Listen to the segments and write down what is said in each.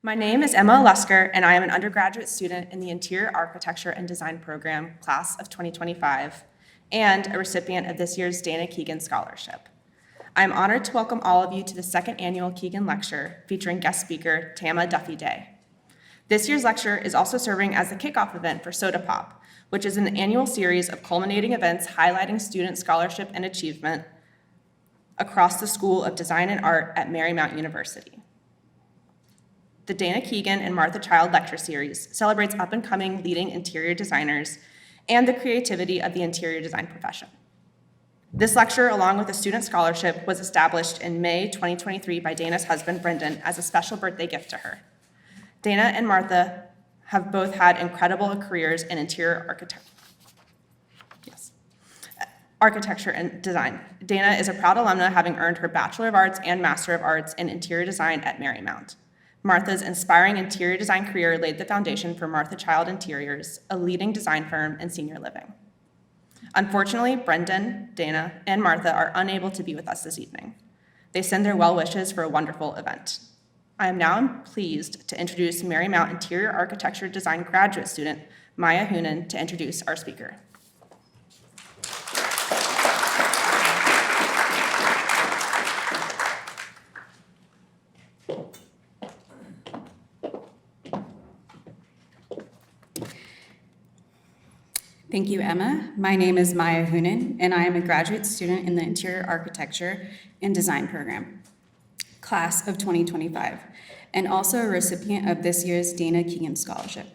My name is Emma Lusker, and I am an undergraduate student in the Interior Architecture and Design Program, class of 2025, and a recipient of this year's Dana Keegan Scholarship. I am honored to welcome all of you to the second annual Keegan Lecture featuring guest speaker Tama Duffy Day. This year's lecture is also serving as the kickoff event for Soda Pop, which is an annual series of culminating events highlighting student scholarship and achievement across the School of Design and Art at Marymount University. The Dana Keegan and Martha Child Lecture Series celebrates up-and-coming leading interior designers and the creativity of the interior design profession. This lecture, along with a student scholarship, was established in May 2023 by Dana's husband, Brendan, as a special birthday gift to her. Dana and Martha have both had incredible careers in interior architecture and design. Dana is a proud alumna, having earned her Bachelor of Arts and Master of Arts in Interior Design at Marymount. Martha's inspiring interior design career laid the foundation for Martha Child Interiors, a leading design firm in senior living. Unfortunately, Brendan, Dana, and Martha are unable to be with us this evening. They send their well wishes for a wonderful event. I am now pleased to introduce Marymount Interior Architecture Design graduate student, Maya Hoonan, to introduce our speaker. Thank you, Emma. My name is Maya Hoonan, and I am a graduate student in the Interior Architecture and Design Program, class of 2025, and also a recipient of this year's Dana Keegan Scholarship.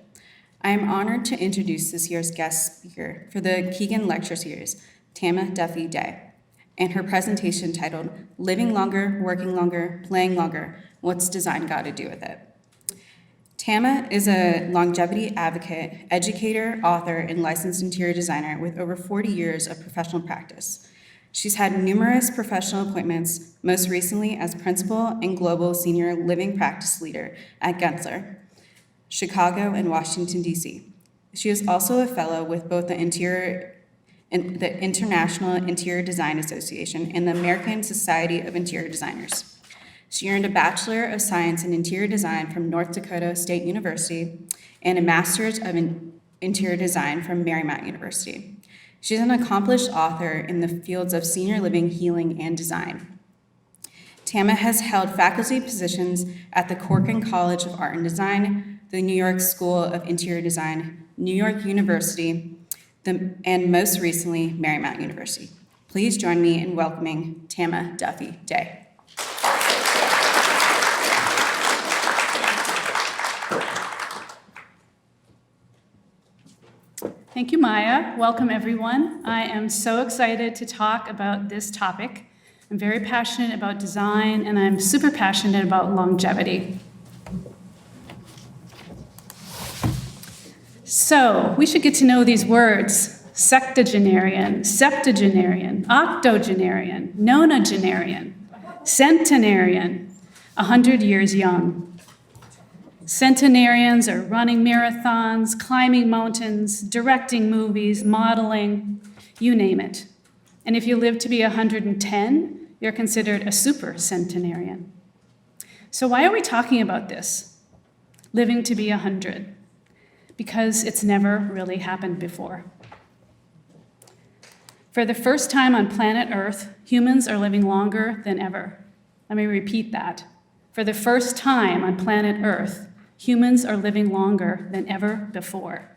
I am honored to introduce this year's guest speaker for the Keegan Lecture Series, Tama Duffy Day, and her presentation titled, Living Longer, Working Longer, Playing Longer, What's Design Got to Do with It? Tama is a longevity advocate, educator, author, and licensed interior designer with over 40 years of professional practice. She's had numerous professional appointments, most recently as principal and global senior living practice leader at Gensler, Chicago, and Washington, D.C. She is also a fellow with both the International Interior Design Association and the American Society of Interior Designers. She earned a Bachelor of Science in Interior Design from North Dakota State University and a Master's of Interior Design from Marymount University. She's an accomplished author in the fields of senior living, healing, and design. Tama has held faculty positions at the Corcoran College of Art and Design, the New York School of Interior Design, New York University, and most recently, Marymount University. Please join me in welcoming Tama Duffy Day. Thank you, Maya. Welcome, everyone. I am so excited to talk about this topic. I'm very passionate about design, and I'm super passionate about longevity. So we should get to know these words: sexagenarian, septuagenarian, octogenarian, nonagenarian, centenarian, 100 years young. Centenarians are running marathons, climbing mountains, directing movies, modeling, you name it. And if you live to be 110, you're considered a super centenarian. So why are we talking about this? Living to be 100. Because it's never really happened before. For the first time on planet Earth, humans are living longer than ever. Let me repeat that. For the first time on planet Earth, humans are living longer than ever before,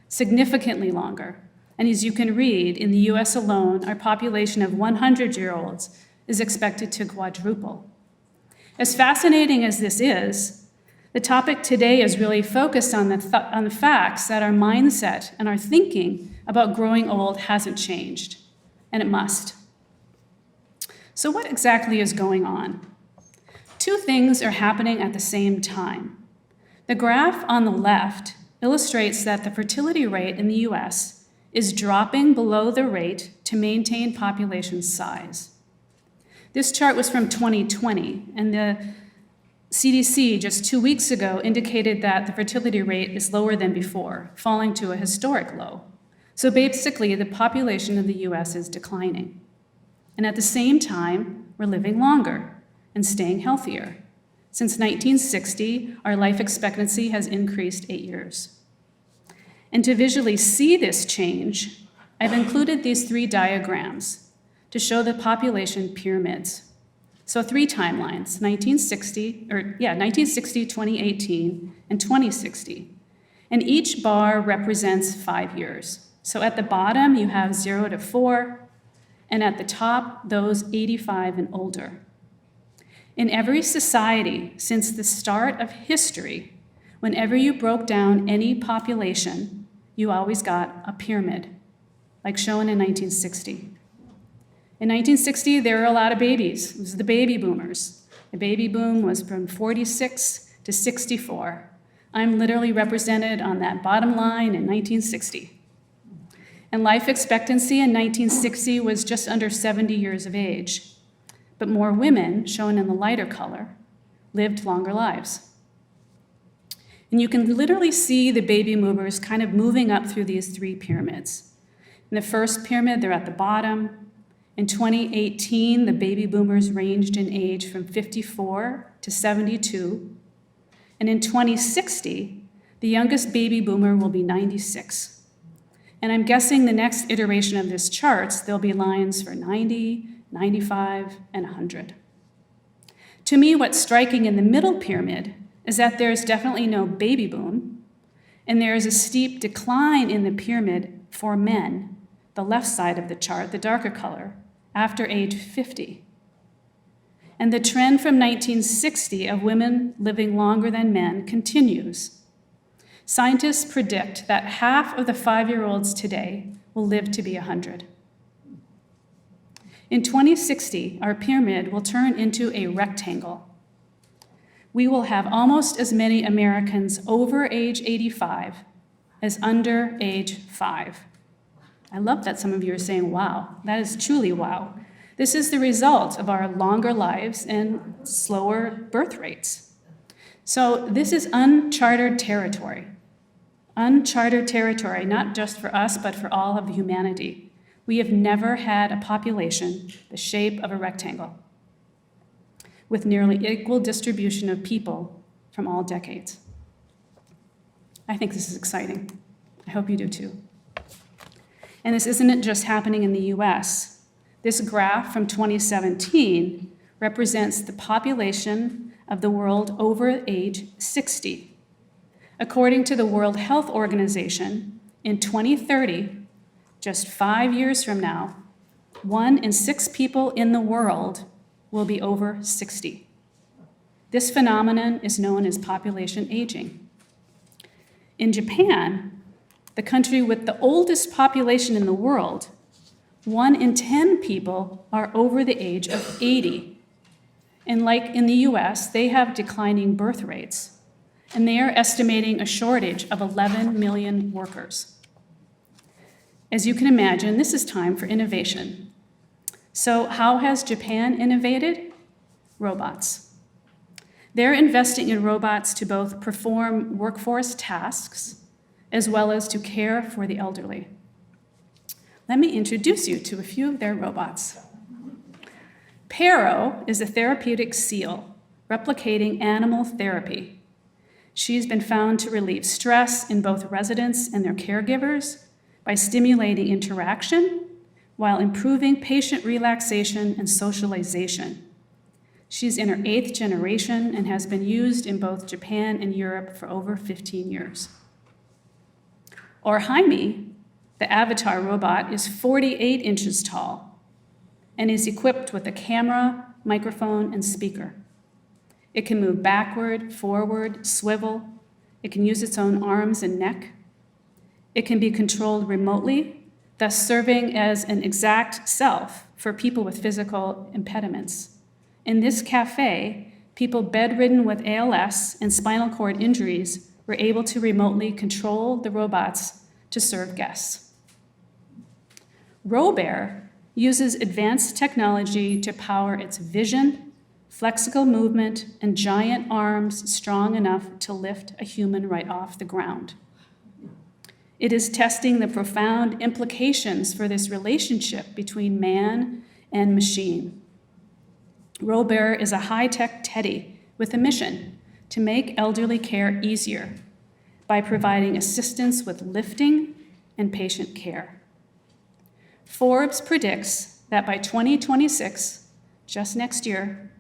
significantly longer. And as you can read, in the US alone, our population of 100-year-olds is expected to quadruple. As fascinating as this is, the topic today is really focused on the facts that our mindset and our thinking about growing old hasn't changed, and it must. So what exactly is going on? Two things are happening at the same time. The graph on the left illustrates that the fertility rate in the US is dropping below the rate to maintain population size. This chart was from 2020, and the CDC just 2 weeks ago indicated that the fertility rate is lower than before, falling to a historic low. So basically, the population of the US is declining. And at the same time, we're living longer and staying healthier. Since 1960, our life expectancy has increased 8 years. And to visually see this change, I've included these 3 diagrams to show the population pyramids. So 3 timelines, 1960, 2018, and 2060. And each bar represents 5 years. So at the bottom, you have 0 to 4, and at the top, those 85 and older. In every society since the start of history, whenever you broke down any population, you always got a pyramid, like shown in 1960. In 1960, there were a lot of babies. It was the baby boomers. The baby boom was from 46 to 64. I'm literally represented on that bottom line in 1960. And life expectancy in 1960 was just under 70 years of age. But more women, shown in the lighter color, lived longer lives. And you can literally see the baby movers kind of moving up through these 3 pyramids. In the first pyramid, they're at the bottom. In 2018, the baby boomers ranged in age from 54 to 72. And in 2060, the youngest baby boomer will be 96. And I'm guessing the next iteration of this charts, there'll be lines for 90, 95, and 100. To me, what's striking in the middle pyramid is that there's definitely no baby boom, and there is a steep decline in the pyramid for men, the left side of the chart, the darker color, after age 50. And the trend from 1960 of women living longer than men continues. Scientists predict that half of the 5-year-olds today will live to be 100. In 2060, our pyramid will turn into a rectangle. We will have almost as many Americans over age 85 as under age 5. I love that some of you are saying, wow, that is truly wow. This is the result of our longer lives and slower birth rates. So this is uncharted territory. Uncharted territory, not just for us, but for all of humanity. We have never had a population the shape of a rectangle, with nearly equal distribution of people from all decades. I think this is exciting. I hope you do too. And this isn't just happening in the US. This graph from 2017 represents the population of the world over age 60. According to the World Health Organization, in 2030, just 5 years from now, 1 in 6 people in the world will be over 60. This phenomenon is known as population aging. In Japan, the country with the oldest population in the world, 1 in 10 people are over the age of 80. And like in the US, they have declining birth rates, and they are estimating a shortage of 11 million workers. As you can imagine, this is time for innovation. So how has Japan innovated? Robots. They're investing in robots to both perform workforce tasks as well as to care for the elderly. Let me introduce you to a few of their robots. Pero is a therapeutic seal, replicating animal therapy. She's been found to relieve stress in both residents and their caregivers by stimulating interaction while improving patient relaxation and socialization. She's in her 8th generation and has been used in both Japan and Europe for over 15 years. Or Jaime, the avatar robot, is 48 inches tall and is equipped with a camera, microphone, and speaker. It can move backward, forward, swivel. It can use its own arms and neck. It can be controlled remotely, thus serving as an exact self for people with physical impediments. In this cafe, people bedridden with ALS and spinal cord injuries were able to remotely control the robots to serve guests. Robear uses advanced technology to power its vision, flexible movement, and giant arms strong enough to lift a human right off the ground. It is testing the profound implications for this relationship between man and machine. Robear is a high-tech teddy with a mission to make elderly care easier by providing assistance with lifting and patient care. Forbes predicts that by 2026, just next year,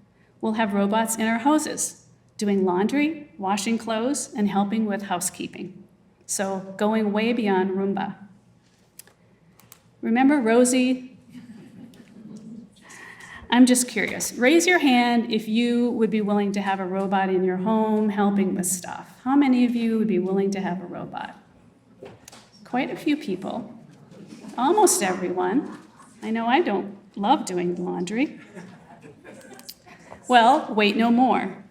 we'll have robots in our houses doing laundry, washing clothes, and helping with housekeeping. So going way beyond Roomba. Remember Rosie? I'm just curious. Raise your hand if you would be willing to have a robot in your home helping with stuff. How many of you would be willing to have a robot? Quite a few people. Almost everyone. I know I don't love doing laundry. Well, wait no more.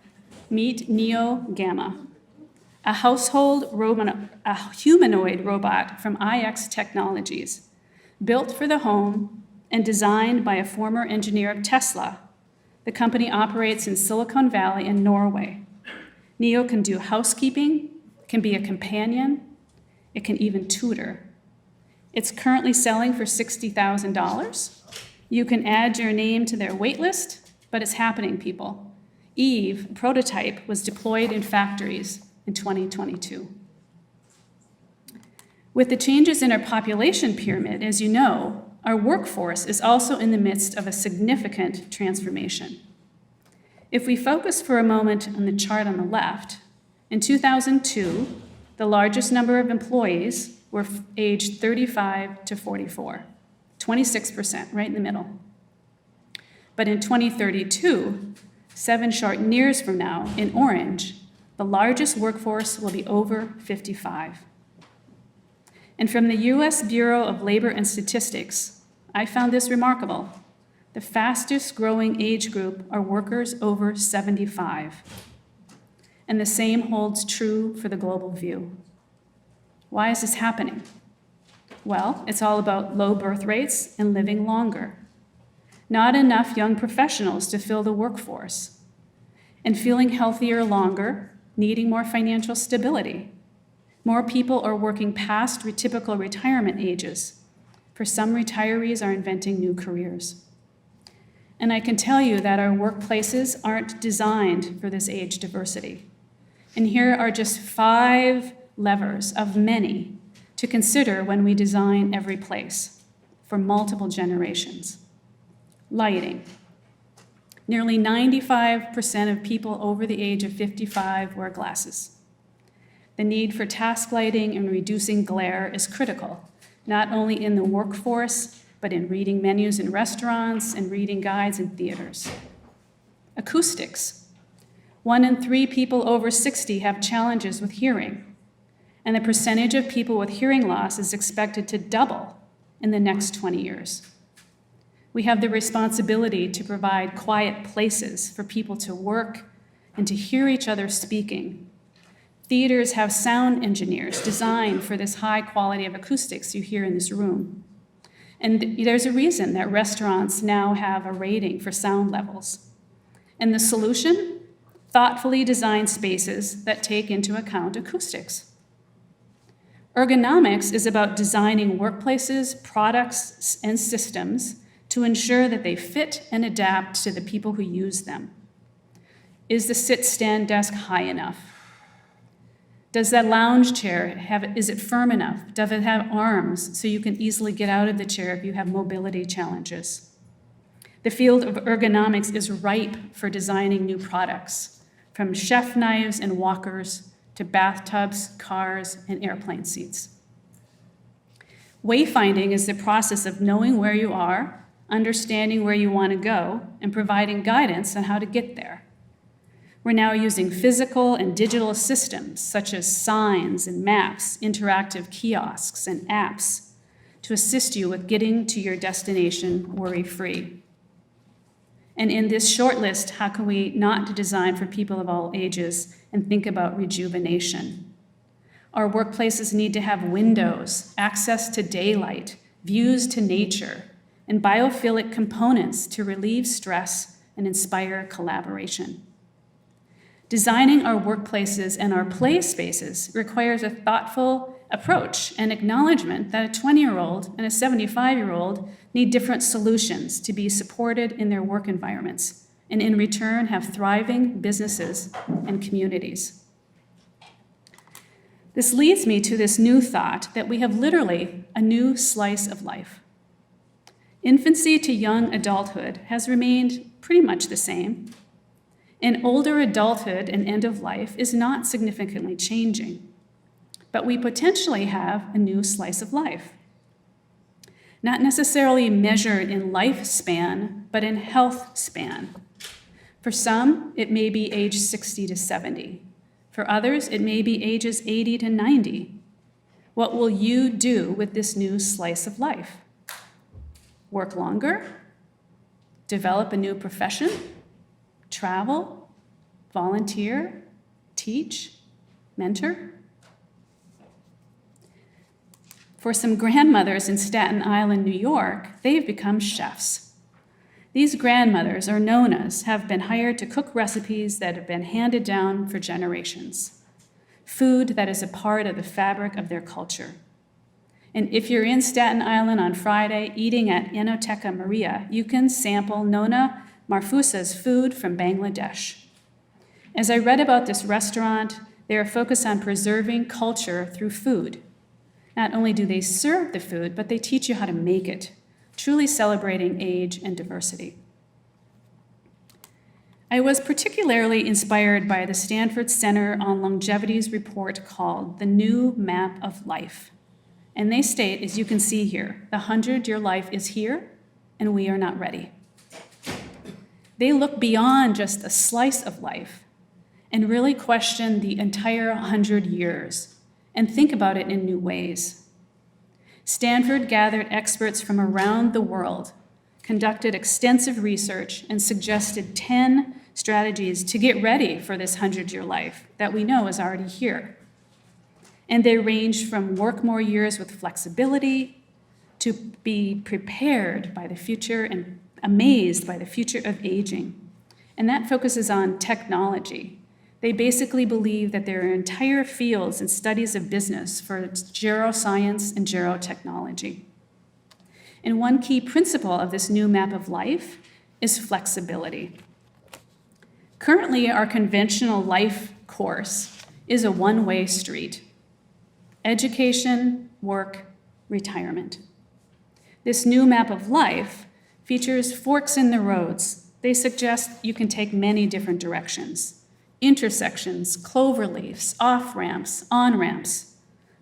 Meet Neo Gamma, a humanoid robot from IX Technologies, built for the home and designed by a former engineer of Tesla. The company operates in Silicon Valley and Norway. Neo can do housekeeping, can be a companion, it can even tutor. It's currently selling for $60,000. You can add your name to their wait list, but it's happening, people. Eve, a prototype, was deployed in factories in 2022. With the changes in our population pyramid, as you know, our workforce is also in the midst of a significant transformation. If we focus for a moment on the chart on the left, in 2002, the largest number of employees were aged 35 to 44, 26%, right in the middle. But in 2032, 7 short years from now, in orange, the largest workforce will be over 55. And from the US Bureau of Labor and Statistics, I found this remarkable. The fastest growing age group are workers over 75. And the same holds true for the global view. Why is this happening? Well, it's all about low birth rates and living longer. Not enough young professionals to fill the workforce, and feeling healthier longer, needing more financial stability. More people are working past typical retirement ages. For some retirees are inventing new careers. And I can tell you that our workplaces aren't designed for this age diversity. And here are just 5 levers of many to consider when we design every place for multiple generations. Lighting. Nearly 95% of people over the age of 55 wear glasses. The need for task lighting and reducing glare is critical, not only in the workforce, but in reading menus in restaurants and reading guides in theaters. Acoustics. 1 in 3 people over 60 have challenges with hearing, and the percentage of people with hearing loss is expected to double in the next 20 years. We have the responsibility to provide quiet places for people to work and to hear each other speaking. Theaters have sound engineers designed for this high quality of acoustics you hear in this room. And there's a reason that restaurants now have a rating for sound levels. And the solution? Thoughtfully designed spaces that take into account acoustics. Ergonomics is about designing workplaces, products, and systems to ensure that they fit and adapt to the people who use them. Is the sit-stand desk high enough? Does that lounge chair is it firm enough? Does it have arms so you can easily get out of the chair if you have mobility challenges? The field of ergonomics is ripe for designing new products, from chef knives and walkers to bathtubs, cars, and airplane seats. Wayfinding is the process of knowing where you are, understanding where you want to go, and providing guidance on how to get there. We're now using physical and digital systems such as signs and maps, interactive kiosks and apps to assist you with getting to your destination worry-free. And in this short list, how can we not design for people of all ages and think about rejuvenation? Our workplaces need to have windows, access to daylight, views to nature, and biophilic components to relieve stress and inspire collaboration. Designing our workplaces and our play spaces requires a thoughtful approach and acknowledgement that a 20-year-old and a 75-year-old need different solutions to be supported in their work environments and in return have thriving businesses and communities. This leads me to this new thought that we have literally a new slice of life. Infancy to young adulthood has remained pretty much the same, and older adulthood and end of life is not significantly changing, but we potentially have a new slice of life. Not necessarily measured in lifespan, but in health span. For some, it may be age 60 to 70. For others, it may be ages 80 to 90. What will you do with this new slice of life? Work longer? Develop a new profession? Travel? Volunteer? Teach? Mentor? For some grandmothers in Staten Island, New York, they've become chefs. These grandmothers, or nonas, have been hired to cook recipes that have been handed down for generations, food that is a part of the fabric of their culture. And if you're in Staten Island on Friday eating at Enoteca Maria, you can sample Nona Marfusa's food from Bangladesh. As I read about this restaurant, they are focused on preserving culture through food. Not only do they serve the food, but they teach you how to make it, truly celebrating age and diversity. I was particularly inspired by the Stanford Center on Longevity's report called The New Map of Life. And they state, as you can see here, the 100-year life is here, and we are not ready. They look beyond just a slice of life and really question the entire 100 years and think about it in new ways. Stanford gathered experts from around the world, conducted extensive research, and suggested 10 strategies to get ready for this 100-year life that we know is already here. And they range from work more years with flexibility to be prepared by the future and amazed by the future of aging. And that focuses on technology. They basically believe that there are entire fields and studies of business for geroscience and gerotechnology. And one key principle of this new map of life is flexibility. Currently, our conventional life course is a one-way street: education, work, retirement. This new map of life features forks in the roads. They suggest you can take many different directions: intersections, clover leaves, off-ramps, on-ramps.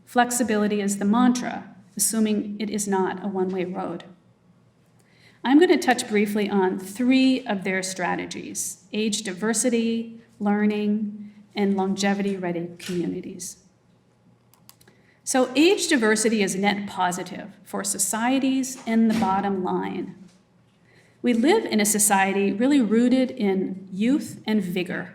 Flexibility is the mantra, assuming it is not a one-way road. I'm going to touch briefly on 3 of their strategies: age diversity, learning, and longevity-ready communities. So age diversity is net positive for societies and the bottom line. We live in a society really rooted in youth and vigor.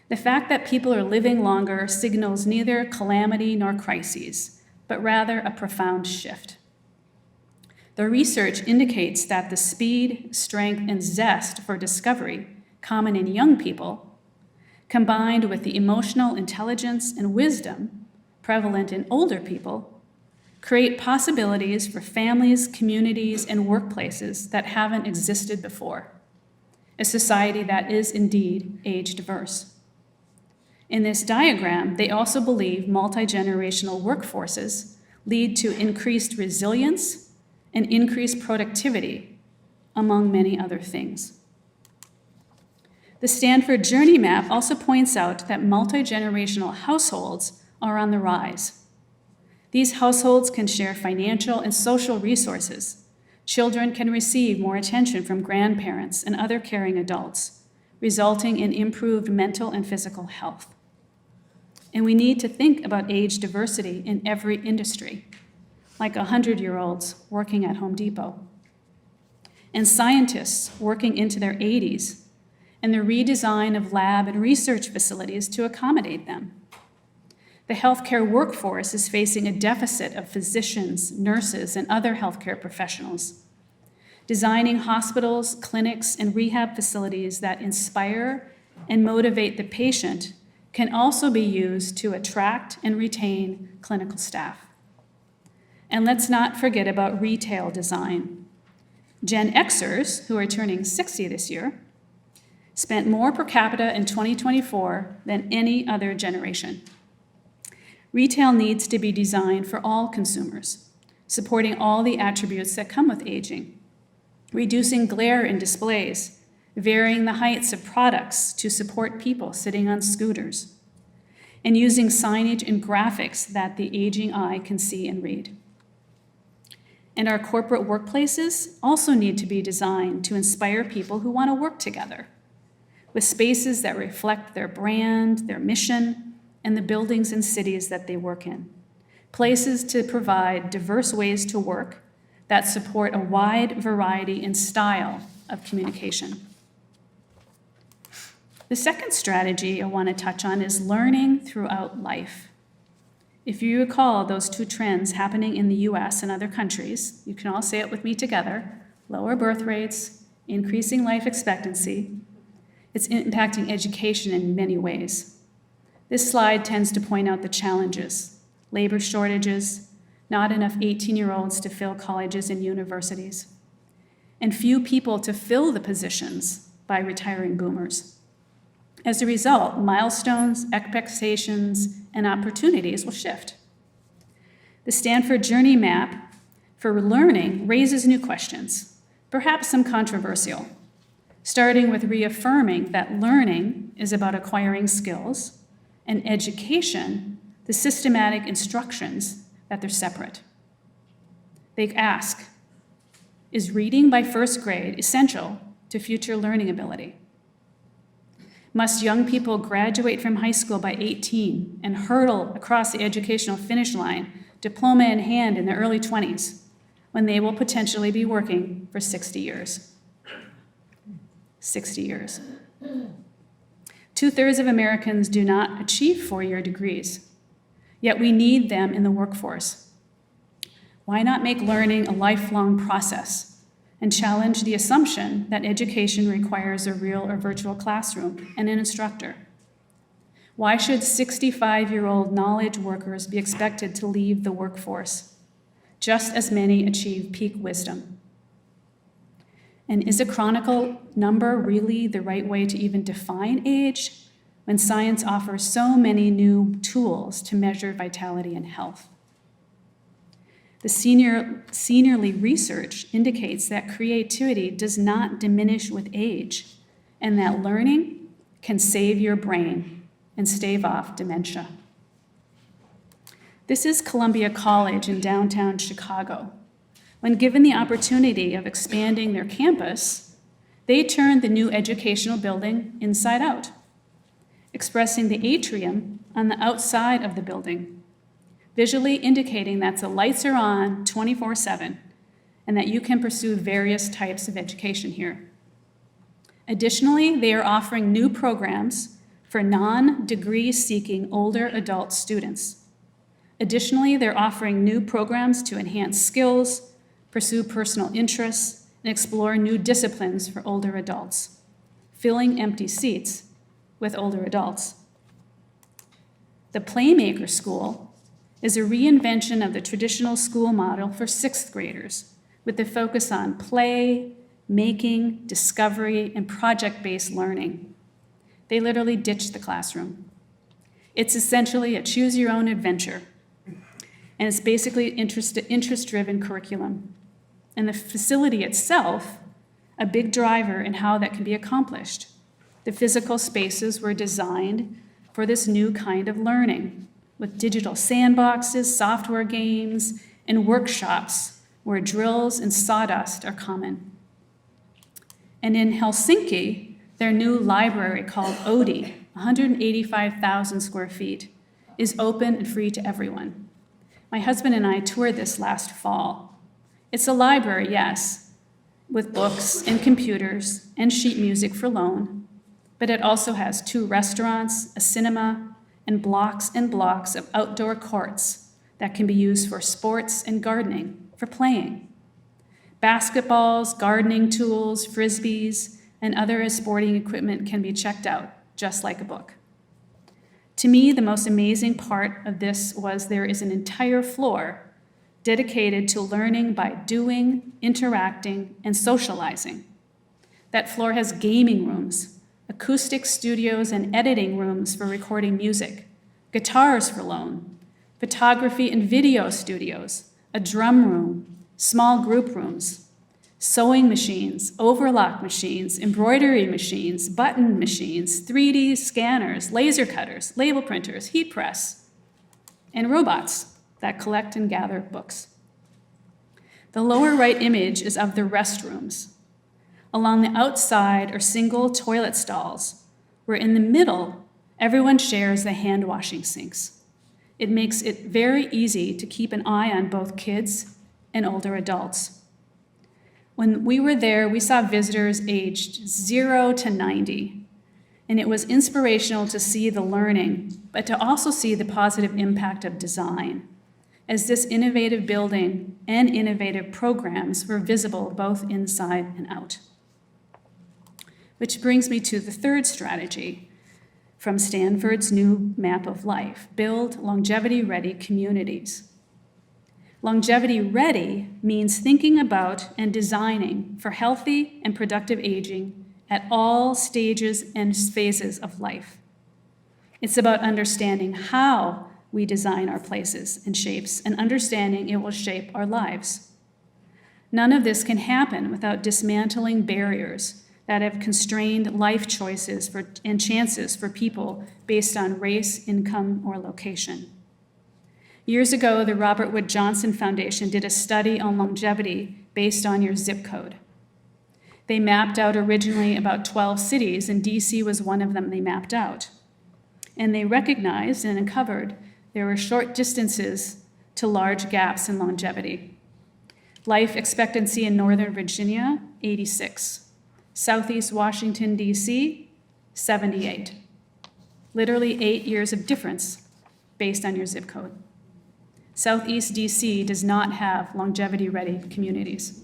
The fact that people are living longer signals neither calamity nor crises, but rather a profound shift. The research indicates that the speed, strength, and zest for discovery common in young people, combined with the emotional intelligence and wisdom prevalent in older people, create possibilities for families, communities, and workplaces that haven't existed before, a society that is indeed age diverse. In this diagram, they also believe multi-generational workforces lead to increased resilience and increased productivity, among many other things. The Stanford Journey Map also points out that multi-generational households are on the rise. These households can share financial and social resources. Children can receive more attention from grandparents and other caring adults, resulting in improved mental and physical health. And we need to think about age diversity in every industry, like 100-year-olds working at Home Depot, and scientists working into their 80s, and the redesign of lab and research facilities to accommodate them. The healthcare workforce is facing a deficit of physicians, nurses, and other healthcare professionals. Designing hospitals, clinics, and rehab facilities that inspire and motivate the patient can also be used to attract and retain clinical staff. And let's not forget about retail design. Gen Xers, who are turning 60 this year, spent more per capita in 2024 than any other generation. Retail needs to be designed for all consumers, supporting all the attributes that come with aging, reducing glare in displays, varying the heights of products to support people sitting on scooters, and using signage and graphics that the aging eye can see and read. And our corporate workplaces also need to be designed to inspire people who want to work together, with spaces that reflect their brand, their mission, and the buildings and cities that they work in. Places to provide diverse ways to work that support a wide variety and style of communication. The second strategy I want to touch on is learning throughout life. If you recall those two trends happening in the US and other countries, you can all say it with me together: lower birth rates, increasing life expectancy. It's impacting education in many ways. This slide tends to point out the challenges: labor shortages, not enough 18-year-olds to fill colleges and universities, and few people to fill the positions by retiring boomers. As a result, milestones, expectations, and opportunities will shift. The Stanford Journey Map for learning raises new questions, perhaps some controversial, starting with reaffirming that learning is about acquiring skills, and education, the systematic instructions, that they're separate. They ask, is reading by first grade essential to future learning ability? Must young people graduate from high school by 18 and hurtle across the educational finish line, diploma in hand, in their early 20s, when they will potentially be working for 60 years? 60 years. 2/3 of Americans do not achieve four-year degrees, yet we need them in the workforce. Why not make learning a lifelong process and challenge the assumption that education requires a real or virtual classroom and an instructor? Why should 65-year-old knowledge workers be expected to leave the workforce? Just as many achieve peak wisdom. And is a chronicle number really the right way to even define age when science offers so many new tools to measure vitality and health? The seniorly research indicates that creativity does not diminish with age, and that learning can save your brain and stave off dementia. This is Columbia College in downtown Chicago. When given the opportunity of expanding their campus, they turned the new educational building inside out, expressing the atrium on the outside of the building, visually indicating that the lights are on 24/7 and that you can pursue various types of education here. Additionally, they are offering new programs for non-degree seeking older adult students. Additionally, they're offering new programs to enhance skills, pursue personal interests, and explore new disciplines for older adults, filling empty seats with older adults. The Playmaker School is a reinvention of the traditional school model for sixth graders, with the focus on play, making, discovery, and project-based learning. They literally ditched the classroom. It's essentially a choose-your-own adventure, and it's basically interest-driven curriculum. And the facility itself, a big driver in how that can be accomplished. The physical spaces were designed for this new kind of learning, with digital sandboxes, software games, and workshops where drills and sawdust are common. And in Helsinki, their new library called Odi, 185,000 square feet, is open and free to everyone. My husband and I toured this last fall. It's a library, yes, with books and computers and sheet music for loan, but it also has 2 restaurants, a cinema, and blocks of outdoor courts that can be used for sports and gardening, for playing. Basketballs, gardening tools, frisbees, and other sporting equipment can be checked out, just like a book. To me, the most amazing part of this was there is an entire floor dedicated to learning by doing, interacting, and socializing. That floor has gaming rooms, a acoustic studios and editing rooms for recording music, guitars for loan, photography and video studios, a drum room, small group rooms, sewing machines, overlock machines, embroidery machines, button machines, 3D scanners, laser cutters, label printers, heat press, and robots that collect and gather books. The lower right image is of the restrooms. Along the outside are single toilet stalls, where in the middle, everyone shares the hand washing sinks. It makes it very easy to keep an eye on both kids and older adults. When we were there, we saw visitors aged 0 to 90, and it was inspirational to see the learning, but to also see the positive impact of design, as this innovative building and innovative programs were visible both inside and out. Which brings me to the third strategy from Stanford's new map of life: build longevity-ready communities. Longevity-ready means thinking about and designing for healthy and productive aging at all stages and phases of life. It's about understanding how we design our places and shapes, and understanding it will shape our lives. None of this can happen without dismantling barriers that have constrained life choices and chances for people based on race, income, or location. Years ago, the Robert Wood Johnson Foundation did a study on longevity based on your zip code. They mapped out originally about 12 cities, and DC was one of them they mapped out. And they recognized and uncovered there were short distances to large gaps in longevity. Life expectancy in Northern Virginia, 86. Southeast Washington, D.C., 78. Literally 8 years of difference based on your zip code. Southeast D.C. does not have longevity-ready communities.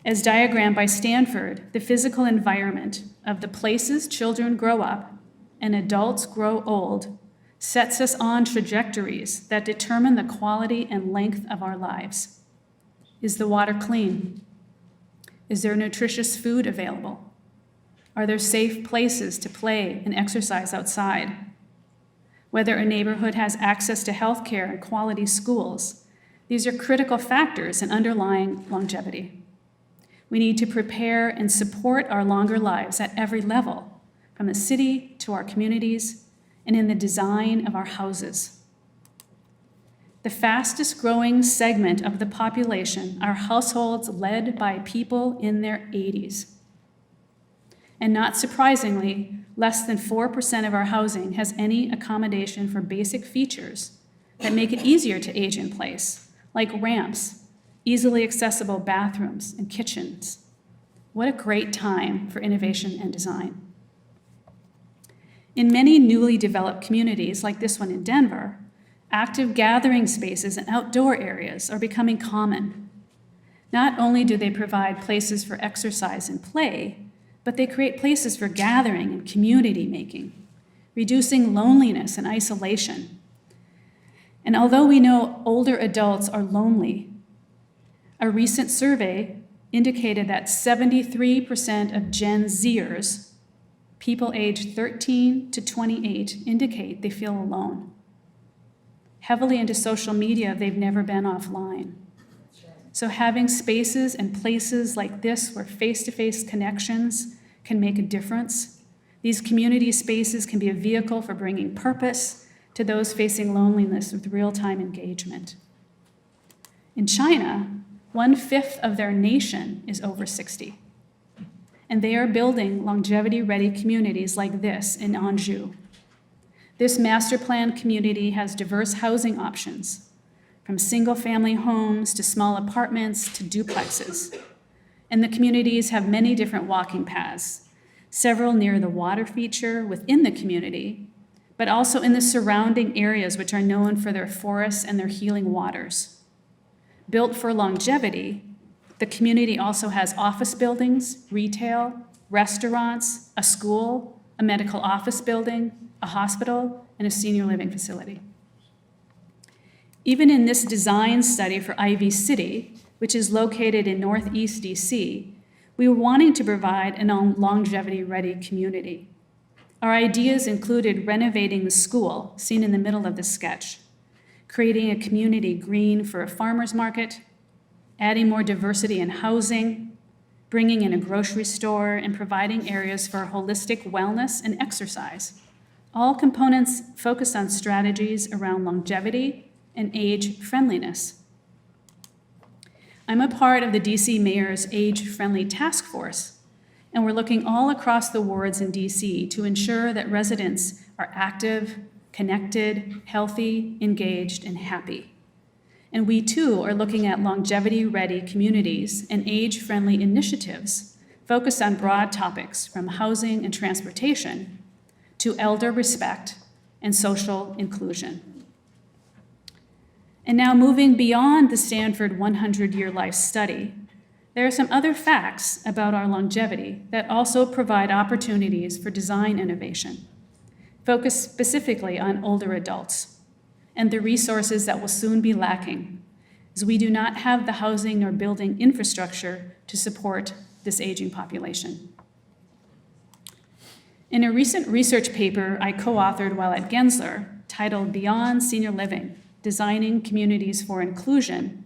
As diagrammed by Stanford, the physical environment of the places children grow up and adults grow old sets us on trajectories that determine the quality and length of our lives. Is the water clean? Is there nutritious food available? Are there safe places to play and exercise outside? Whether a neighborhood has access to health care and quality schools, these are critical factors in underlying longevity. We need to prepare and support our longer lives at every level, from the city to our communities and in the design of our houses. The fastest growing segment of the population are households led by people in their 80s. And not surprisingly, less than 4% of our housing has any accommodation for basic features that make it easier to age in place, like ramps, easily accessible bathrooms, and kitchens. What a great time for innovation and design. In many newly developed communities, like this one in Denver, active gathering spaces and outdoor areas are becoming common. Not only do they provide places for exercise and play, but they create places for gathering and community making, reducing loneliness and isolation. And although we know older adults are lonely, a recent survey indicated that 73% of Gen Zers, people aged 13 to 28, indicate they feel alone. Heavily into social media, they've never been offline. So having spaces and places like this where face-to-face connections can make a difference. These community spaces can be a vehicle for bringing purpose to those facing loneliness with real-time engagement. In China, 1/5 of their nation is over 60. And they are building longevity-ready communities like this in Anjou. This master plan community has diverse housing options, from single-family homes to small apartments to duplexes. And the communities have many different walking paths, several near the water feature within the community, but also in the surrounding areas which are known for their forests and their healing waters. Built for longevity, the community also has office buildings, retail, restaurants, a school, a medical office building, a hospital, and a senior living facility. Even in this design study for Ivy City, which is located in Northeast DC, we were wanting to provide a longevity-ready community. Our ideas included renovating the school, seen in the middle of the sketch, creating a community green for a farmer's market, adding more diversity in housing, bringing in a grocery store, and providing areas for holistic wellness and exercise. All components focused on strategies around longevity and age friendliness. I'm a part of the DC Mayor's Age-Friendly Task Force, and we're looking all across the wards in DC to ensure that residents are active, connected, healthy, engaged, and happy. And we too are looking at longevity-ready communities and age-friendly initiatives focused on broad topics from housing and transportation to elder respect and social inclusion. And now moving beyond the Stanford 100-year life study, there are some other facts about our longevity that also provide opportunities for design innovation, focused specifically on older adults and the resources that will soon be lacking, as we do not have the housing nor building infrastructure to support this aging population. In a recent research paper I co-authored while at Gensler, titled Beyond Senior Living, Designing Communities for Inclusion,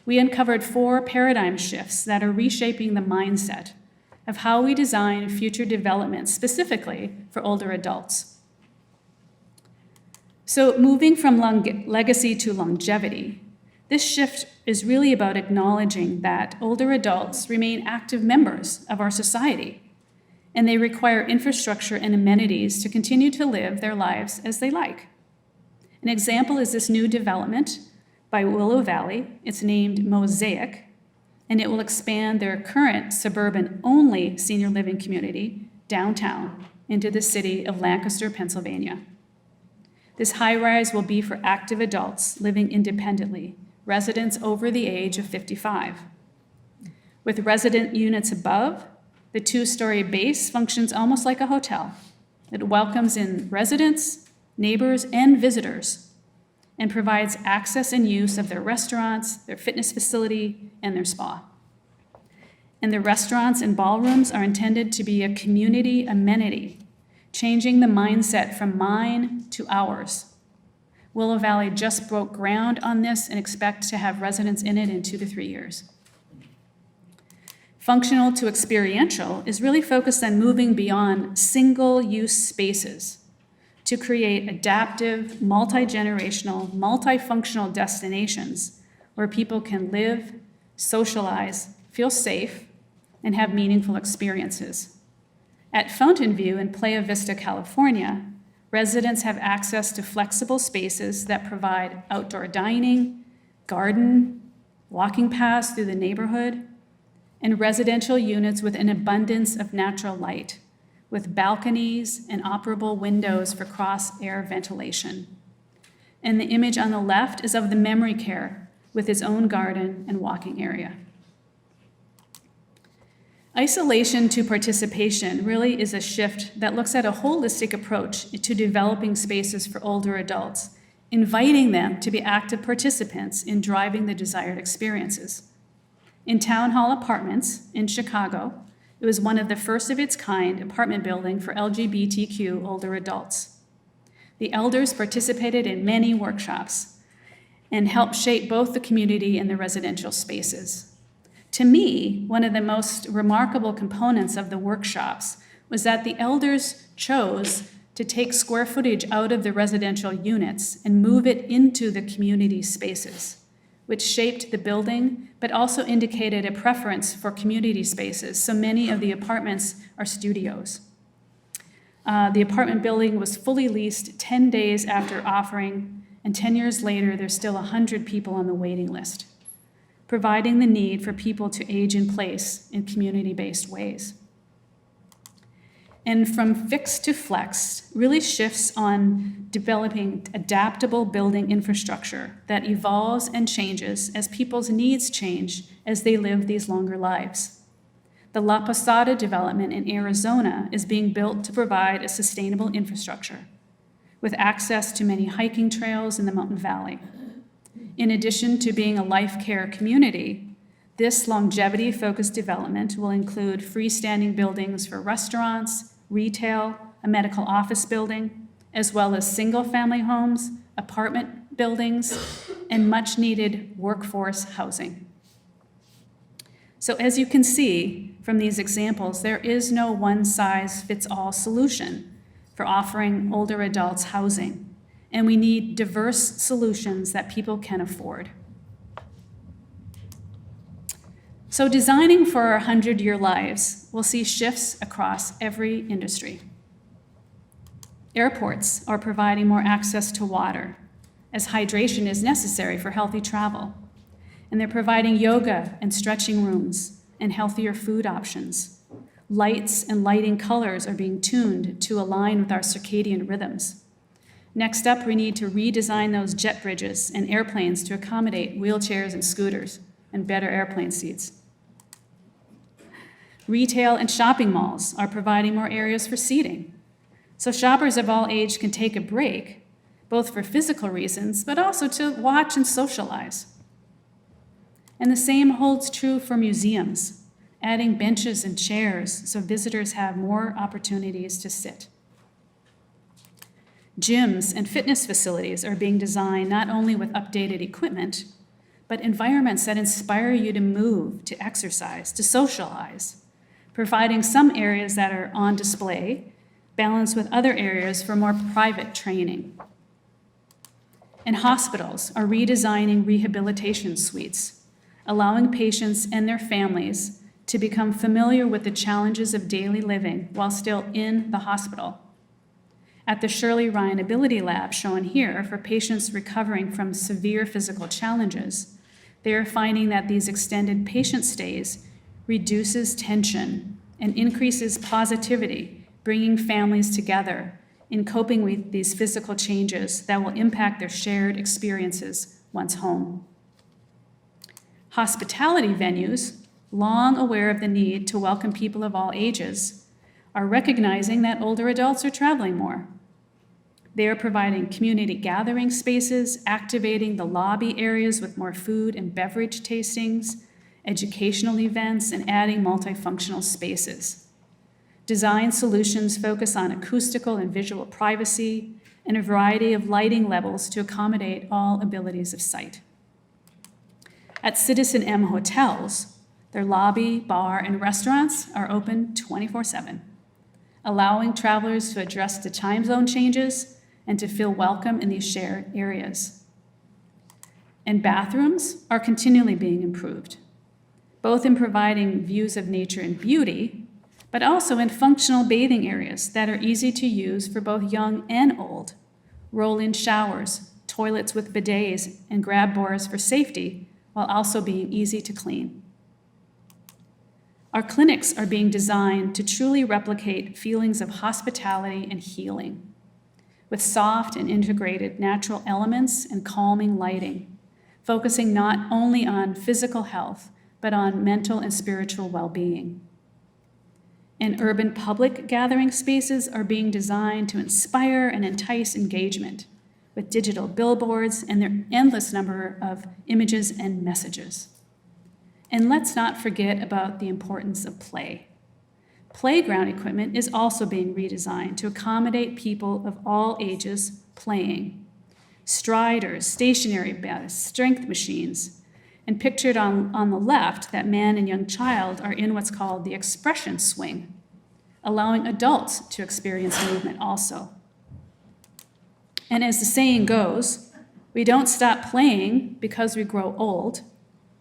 we uncovered 4 paradigm shifts that are reshaping the mindset of how we design future development specifically for older adults. So moving from legacy to longevity, this shift is really about acknowledging that older adults remain active members of our society, and they require infrastructure and amenities to continue to live their lives as they like. An example is this new development by Willow Valley. It's named Mosaic, and it will expand their current suburban-only senior living community downtown into the city of Lancaster, Pennsylvania. This high-rise will be for active adults living independently, residents over the age of 55. With resident units above, the 2-story base functions almost like a hotel. It welcomes in residents, neighbors, and visitors, and provides access and use of their restaurants, their fitness facility, and their spa. And the restaurants and ballrooms are intended to be a community amenity, changing the mindset from mine to ours. Willow Valley just broke ground on this and expect to have residents in it in 2 to 3 years. Functional to experiential is really focused on moving beyond single-use spaces to create adaptive, multi-generational, multifunctional destinations where people can live, socialize, feel safe, and have meaningful experiences. At Fountain View in Playa Vista, California, residents have access to flexible spaces that provide outdoor dining, garden, walking paths through the neighborhood, and residential units with an abundance of natural light, with balconies and operable windows for cross-air ventilation. And the image on the left is of the memory care with its own garden and walking area. Isolation to participation really is a shift that looks at a holistic approach to developing spaces for older adults, inviting them to be active participants in driving the desired experiences. In Town Hall Apartments in Chicago, it was one of the first of its kind apartment building for LGBTQ older adults. The elders participated in many workshops and helped shape both the community and the residential spaces. To me, one of the most remarkable components of the workshops was that the elders chose to take square footage out of the residential units and move it into the community spaces, which shaped the building, but also indicated a preference for community spaces. So many of the apartments are studios. The apartment building was fully leased 10 days after offering, and 10 years later, there's still 100 people on the waiting list, providing the need for people to age in place in community-based ways. And from fixed to flex really shifts on developing adaptable building infrastructure that evolves and changes as people's needs change as they live these longer lives. The La Posada development in Arizona is being built to provide a sustainable infrastructure with access to many hiking trails in the Mountain Valley. In addition to being a life care community, This longevity-focused development will include freestanding buildings for restaurants, retail, a medical office building, as well as single-family homes, apartment buildings, and much-needed workforce housing. So as you can see from these examples, there is no one-size-fits-all solution for offering older adults housing, and we need diverse solutions that people can afford. So designing for our 100-year lives will see shifts across every industry. Airports are providing more access to water, as hydration is necessary for healthy travel. And they're providing yoga and stretching rooms and healthier food options. Lights and lighting colors are being tuned to align with our circadian rhythms. Next up, we need to redesign those jet bridges and airplanes to accommodate wheelchairs and scooters and better airplane seats. Retail and shopping malls are providing more areas for seating, so shoppers of all age can take a break, both for physical reasons, but also to watch and socialize. And the same holds true for museums, adding benches and chairs so visitors have more opportunities to sit. Gyms and fitness facilities are being designed not only with updated equipment, but environments that inspire you to move, to exercise, to socialize, providing some areas that are on display, balanced with other areas for more private training. And hospitals are redesigning rehabilitation suites, allowing patients and their families to become familiar with the challenges of daily living while still in the hospital. At the Shirley Ryan Ability Lab shown here for patients recovering from severe physical challenges, they are finding that these extended patient stays reduces tension and increases positivity, bringing families together in coping with these physical changes that will impact their shared experiences once home. Hospitality venues, long aware of the need to welcome people of all ages, are recognizing that older adults are traveling more. They are providing community gathering spaces, activating the lobby areas with more food and beverage tastings, educational events, and adding multifunctional spaces. Design solutions focus on acoustical and visual privacy and a variety of lighting levels to accommodate all abilities of sight. At Citizen M hotels, their lobby, bar, and restaurants are open 24/7, allowing travelers to address the time zone changes and to feel welcome in these shared areas. And bathrooms are continually being improved, both in providing views of nature and beauty, but also in functional bathing areas that are easy to use for both young and old, roll-in showers, toilets with bidets, and grab bars for safety, while also being easy to clean. Our clinics are being designed to truly replicate feelings of hospitality and healing, with soft and integrated natural elements and calming lighting, focusing not only on physical health, but on mental and spiritual well-being. And urban public gathering spaces are being designed to inspire and entice engagement with digital billboards and their endless number of images and messages. And let's not forget about the importance of play. Playground equipment is also being redesigned to accommodate people of all ages playing. Striders, stationary beds, strength machines, and pictured on the left, that man and young child are in what's called the expression swing, allowing adults to experience movement also. And as the saying goes, we don't stop playing because we grow old.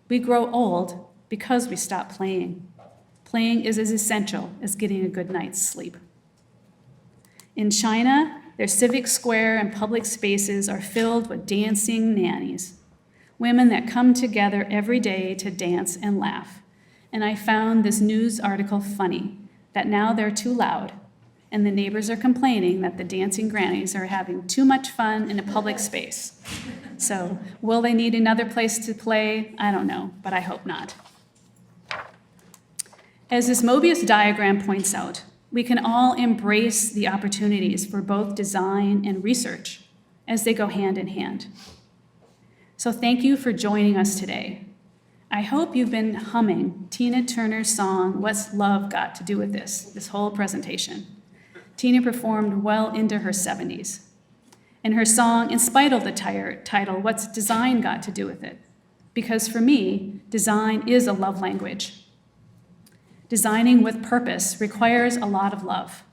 We grow old because we stop playing. Playing is as essential as getting a good night's sleep. In China, their civic square and public spaces are filled with dancing nannies, women that come together every day to dance and laugh. And I found this news article funny, that now they're too loud, and the neighbors are complaining that the dancing grannies are having too much fun in a public space. So will they need another place to play? I don't know, but I hope not. As this Mobius diagram points out, we can all embrace the opportunities for both design and research as they go hand in hand. So thank you for joining us today. I hope you've been humming Tina Turner's song, What's Love Got to Do with this whole presentation. Tina performed well into her 70s. And her song, in spite of the title, What's Design Got to Do with It? Because for me, design is a love language. Designing with purpose requires a lot of love.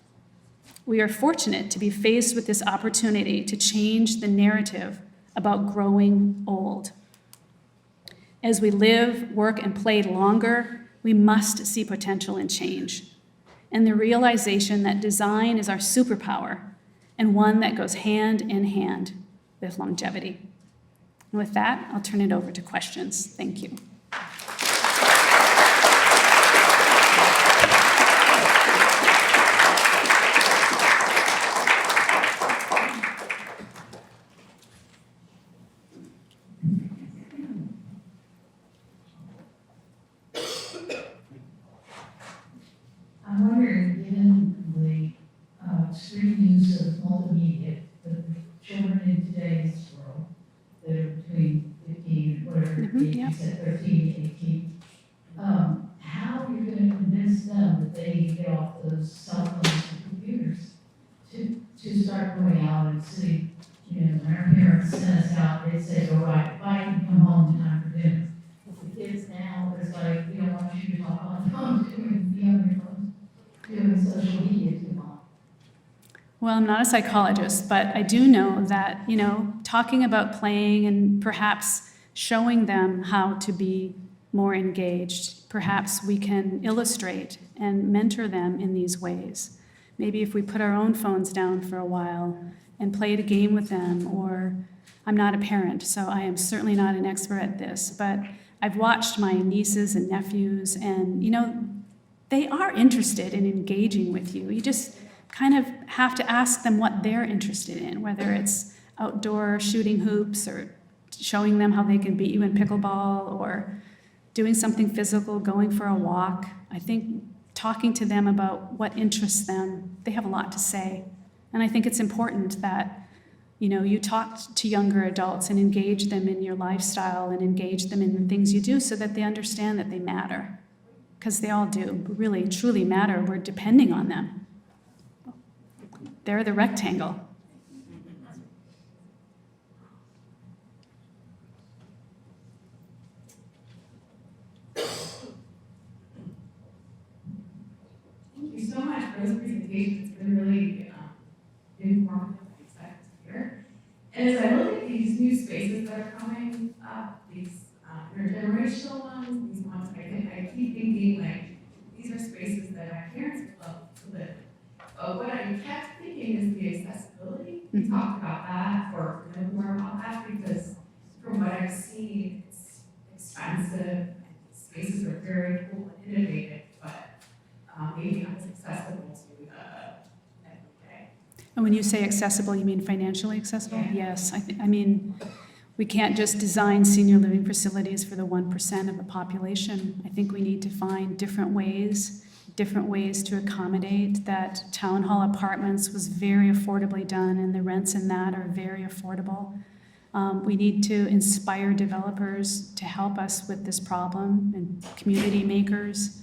We are fortunate to be faced with this opportunity to change the narrative about growing old. As we live, work, and play longer, we must see potential in change and the realization that design is our superpower and one that goes hand in hand with longevity. And with that, I'll turn it over to questions. Thank you. I'm wondering, given the extreme use of multimedia, the children in today's world that are between 15, whatever, Yeah. you said 13, 18, how are you going to convince them that they need to get off those cell phones and computers to start going out and sitting, when our parents sent us out, they said, go ride a bike and come home in time for dinner. The kids now, it's like, we don't want you to talk on the phone, be on your phone, doing social media too long. Well, I'm not a psychologist, but I do know that, talking about playing and perhaps showing them how to be more engaged, perhaps we can illustrate and mentor them in these ways. Maybe if we put our own phones down for a while and played a game with them, or I'm not a parent, so I am certainly not an expert at this, but I've watched my nieces and nephews, and, they are interested in engaging with you. You just kind of have to ask them what they're interested in, whether it's outdoor shooting hoops or showing them how they can beat you in pickleball or doing something physical, going for a walk. I think talking to them about what interests them, they have a lot to say. And I think it's important that, you talk to younger adults and engage them in your lifestyle and engage them in the things you do so that they understand that they matter. Because they all do, really, truly matter. We're depending on them. They're the rectangle. Thank you so much for this presentation. It's been really informative and exciting to hear. And as I look at these new spaces that are coming up, these intergenerational ones, these ones, I keep thinking like these are spaces that my parents would love to live. But what I kept thinking is the accessibility. We talked about that or know more about that because from what I've seen, it's expensive and spaces are very cool and innovative, but maybe not as accessible to everyday. And when you say accessible, you mean financially accessible? Yeah. Yes. I mean, we can't just design senior living facilities for the 1% of the population. I think we need to find different ways to accommodate that. Town hall apartments was very affordably done, and the rents in that are very affordable. We need to inspire developers to help us with this problem, and community makers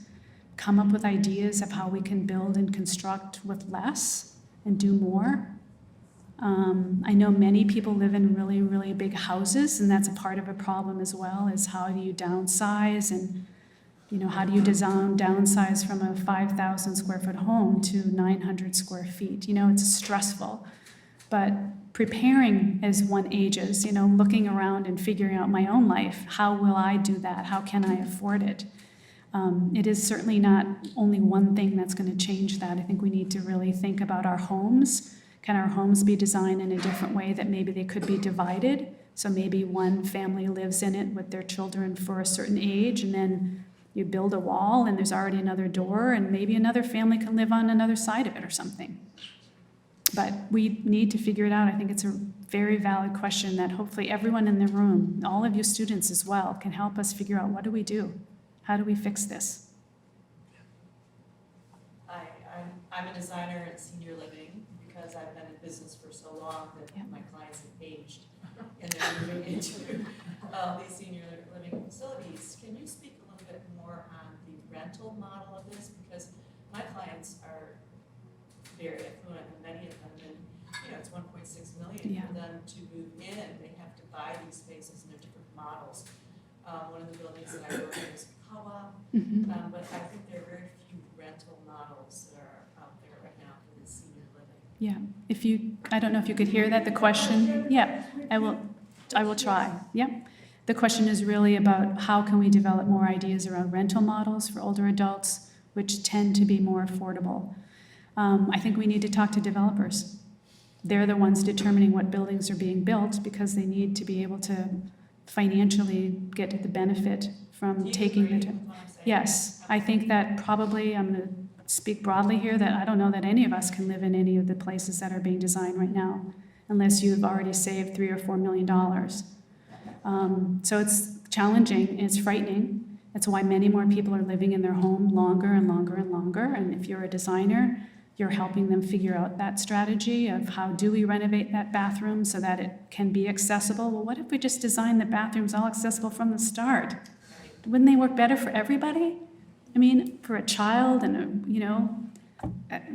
come up with ideas of how we can build and construct with less and do more. I know many people live in really, really big houses, and that's a part of a problem as well, is how do you downsize and, how do you downsize from a 5,000 square foot home to 900 square feet? It's stressful. But preparing as one ages, looking around and figuring out my own life, how will I do that? How can I afford it? It is certainly not only one thing that's going to change that. I think we need to really think about our homes. Can our homes be designed in a different way that maybe they could be divided? So maybe one family lives in it with their children for a certain age, and then you build a wall and there's already another door, and maybe another family can live on another side of it or something. But we need to figure it out. I think it's a very valid question that hopefully everyone in the room, all of you students as well, can help us figure out, what do we do? How do we fix this? Hi, I'm a designer in senior living because because I've been in business for so long that Yeah. my clients have aged and they're moving into these senior living facilities. Can you speak a little bit more on the rental model of this? Because my clients are very affluent, and many of them, and it's 1.6 million Yeah. for them to move in. They have to buy these spaces, and they're different models. One of the buildings that I work in is co-op, but I think there are very few rental models that are out there right now for this senior living. Yeah, I don't know if you could hear that, the question. Yeah, I will try. Yeah. The question is really about how can we develop more ideas around rental models for older adults, which tend to be more affordable. I think we need to talk to developers. They're the ones determining what buildings are being built because they need to be able to financially get the benefit from Do you taking agree the with what I'm saying? Yes, I think that probably, I'm going to speak broadly here, that I don't know that any of us can live in any of the places that are being designed right now, unless you've already saved $3 or $4 million. So it's challenging, it's frightening. That's why many more people are living in their home longer and longer and longer. And if you're a designer, you're helping them figure out that strategy of how do we renovate that bathroom so that it can be accessible. Well, what if we just design the bathrooms all accessible from the start? Wouldn't they work better for everybody? I mean, for a child and,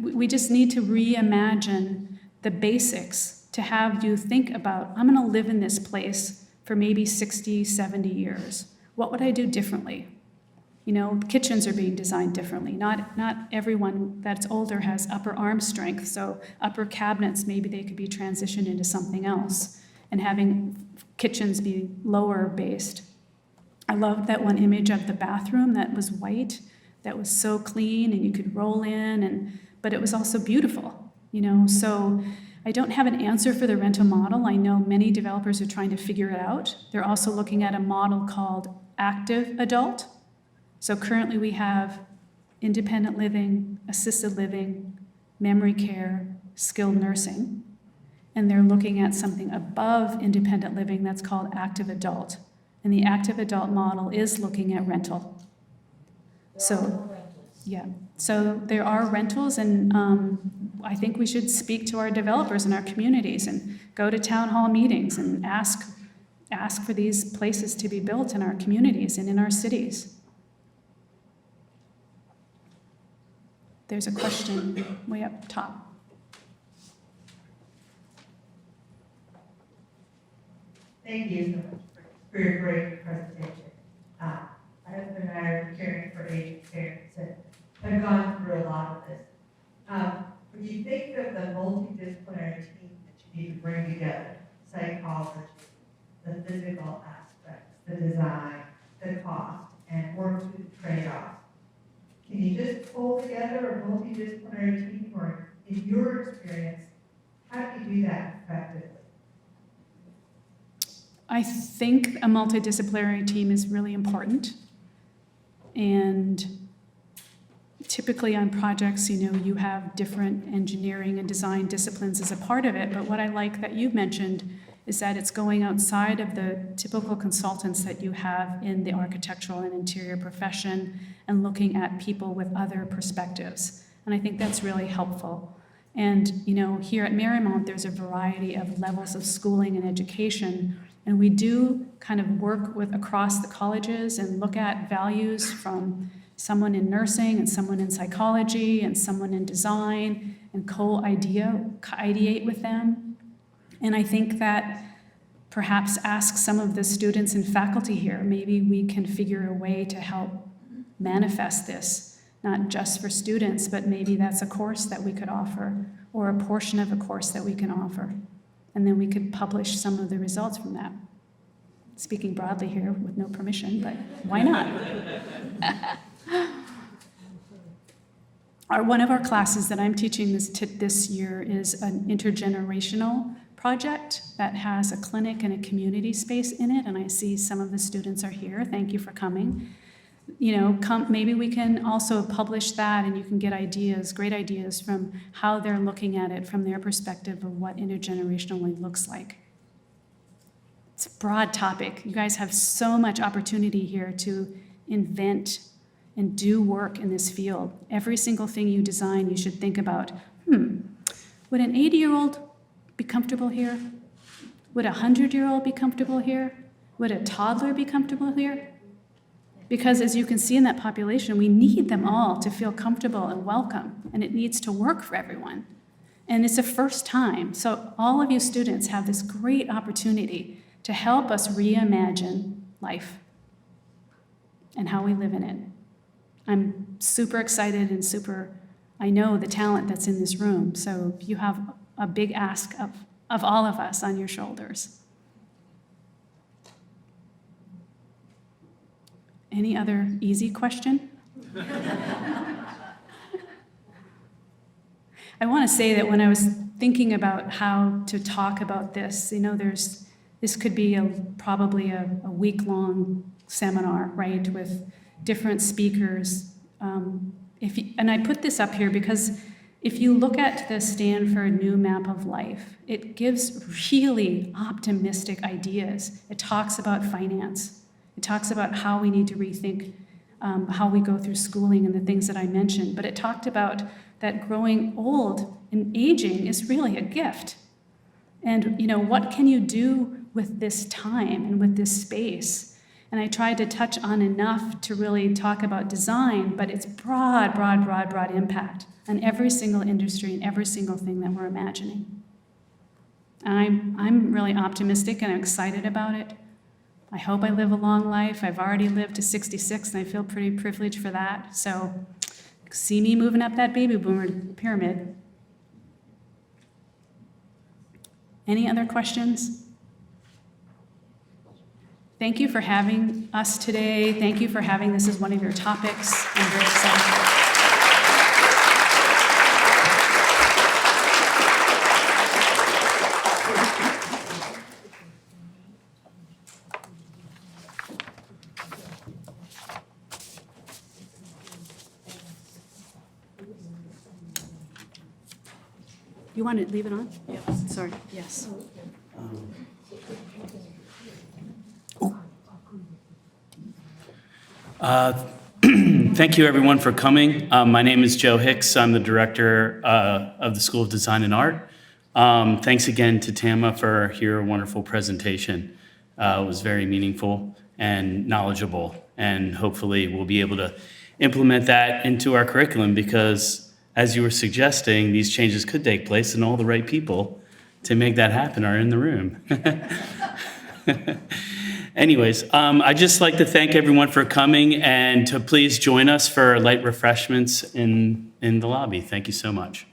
we just need to reimagine the basics to have you think about, I'm going to live in this place for maybe 60, 70 years. What would I do differently? Kitchens are being designed differently. Not everyone that's older has upper arm strength, so upper cabinets, maybe they could be transitioned into something else, and having kitchens be lower based. I loved that one image of the bathroom that was white, that was so clean, and you could roll in, but it was also beautiful, So I don't have an answer for the rental model. I know many developers are trying to figure it out. They're also looking at a model called active adult. So currently we have independent living, assisted living, memory care, skilled nursing, and they're looking at something above independent living that's called active adult. And the active adult model is looking at rental. So, yeah, so there are rentals, and I think we should speak to our developers in our communities and go to town hall meetings and ask for these places to be built in our communities and in our cities. There's a question way up top. Thank you so much for your great presentation. My husband and I are caring for aging parents and have gone through a lot of this. When you think of the multidisciplinary team that you need to bring together, psychology, the physical aspects, the design, the cost, and work through the trade-offs, can you just pull together a multidisciplinary team, or in your experience, how do you do that effectively? I think a multidisciplinary team is really important. And typically on projects, you have different engineering and design disciplines as a part of it. But what I like that you've mentioned is that it's going outside of the typical consultants that you have in the architectural and interior profession and looking at people with other perspectives. And I think that's really helpful. And, here at Marymount, there's a variety of levels of schooling and education. And we do kind of work with across the colleges and look at values from someone in nursing and someone in psychology and someone in design and co-ideate with them. And I think that perhaps ask some of the students and faculty here, maybe we can figure a way to help manifest this, not just for students, but maybe that's a course that we could offer or a portion of a course that we can offer. And then we could publish some of the results from that. Speaking broadly here with no permission, but why not? One of our classes that I'm teaching this year is an intergenerational project that has a clinic and a community space in it, and I see some of the students are here. Thank you for coming. Maybe we can also publish that, and you can get great ideas from how they're looking at it from their perspective of what intergenerationally looks like. It's a broad topic. You guys have so much opportunity here to invent and do work in this field. Every single thing you design, you should think about, Would an 80-year-old be comfortable here? Would a 100-year-old be comfortable here? Would a toddler be comfortable here? Because as you can see in that population, we need them all to feel comfortable and welcome, and it needs to work for everyone. And it's a first time. So all of you students have this great opportunity to help us reimagine life and how we live in it. I'm super excited and I know the talent that's in this room. So you have a big ask of all of us on your shoulders. Any other easy question? I want to say that when I was thinking about how to talk about this, this could be probably a week-long seminar, right, with different speakers. And I put this up here because if you look at the Stanford New Map of Life, it gives really optimistic ideas. It talks about finance. It talks about how we need to rethink how we go through schooling and the things that I mentioned. But it talked about that growing old and aging is really a gift. And, what can you do with this time and with this space? And I tried to touch on enough to really talk about design, but it's broad impact on every single industry and every single thing that we're imagining. I'm really optimistic and I'm excited about it. I hope I live a long life. I've already lived to 66 and I feel pretty privileged for that. So see me moving up that baby boomer pyramid. Any other questions? Thank you for having us today. Thank you for having this as one of your topics. I'm very excited. You want to leave it on? Yeah. Sorry. Yes. Thank you, everyone, for coming. My name is Joe Hicks. I'm the director of the School of Design and Art. Thanks again to Tama for your wonderful presentation. It was very meaningful and knowledgeable, and hopefully we'll be able to implement that into our curriculum because, as you were suggesting, these changes could take place and all the right people to make that happen are in the room. Anyways, I'd just like to thank everyone for coming and to please join us for light refreshments in the lobby. Thank you so much.